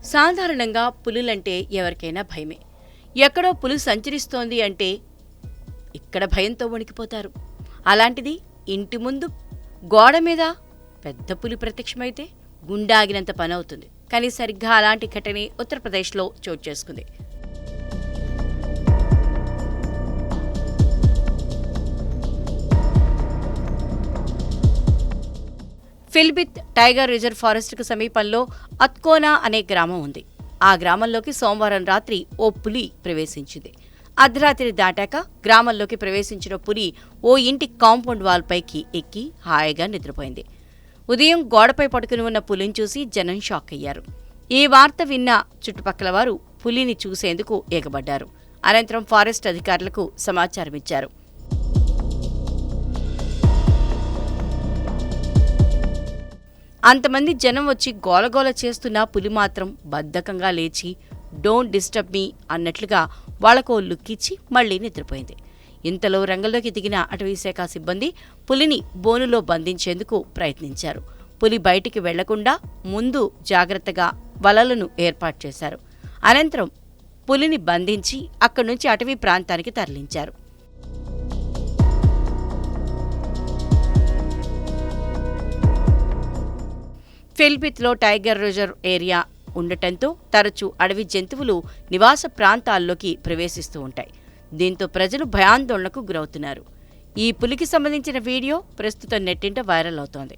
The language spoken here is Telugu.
సాధారణంగా పులులంటే ఎవరికైనా భయమే. ఎక్కడో పులి సంచరిస్తోంది అంటే ఇక్కడ భయంతో వణికిపోతారు. అలాంటిది ఇంటి ముందు గోడ మీద పెద్ద పులి ప్రత్యక్షమైతే గుండాగినంత పనవుతుంది. కానీ సరిగ్గా అలాంటి ఘటనే ఉత్తరప్రదేశ్లో చోటు చేసుకుంది. ఫిల్బిత్ టైగర్ రిజర్వ్ ఫారెస్ట్కు సమీపంలో అత్కోనా అనే గ్రామం ఉంది. ఆ గ్రామంలోకి సోమవారం రాత్రి ఓ పులి ప్రవేశించింది. అర్ధరాత్రి దాటాక గ్రామంలోకి ప్రవేశించిన పులి ఓ ఇంటి కాంపౌండ్ వాల్ పైకి ఎక్కి హాయిగా నిద్రపోయింది. ఉదయం గోడపై పడుకుని ఉన్న పులిని చూసి జనం షాక్ అయ్యారు. ఈ వార్త విన్న చుట్టుపక్కల వారు పులిని చూసేందుకు ఎగబడ్డారు. అనంతరం ఫారెస్ట్ అధికారులకు సమాచారమిచ్చారు. అంతమంది జనం వచ్చి గోలగోల చేస్తున్న పులి మాత్రం బద్ధకంగా లేచి డోంట్ డిస్టర్బ్ మీ అన్నట్లుగా వాళ్లకో లుక్కిచ్చి మళ్లీ నిద్రపోయింది. ఇంతలో రంగంలోకి దిగిన అటవీశాఖ సిబ్బంది పులిని బోనులో బంధించేందుకు ప్రయత్నించారు. పులి బయటికి వెళ్లకుండా ముందు జాగ్రత్తగా వలలను ఏర్పాటు చేశారు. అనంతరం పులిని బంధించి అక్కడి నుంచి అటవీ ప్రాంతానికి తరలించారు. ఫిల్బిత్లో టైగర్ రిజర్వ్ ఏరియా ఉండటంతో తరచూ అడవి జంతువులు నివాస ప్రాంతాల్లోకి ప్రవేశిస్తూ ఉంటాయి. దీంతో ప్రజలు భయాందోళనకు గురవుతున్నారు. ఈ పులికి సంబంధించిన వీడియో ప్రస్తుతం నెట్టింట వైరల్ అవుతోంది.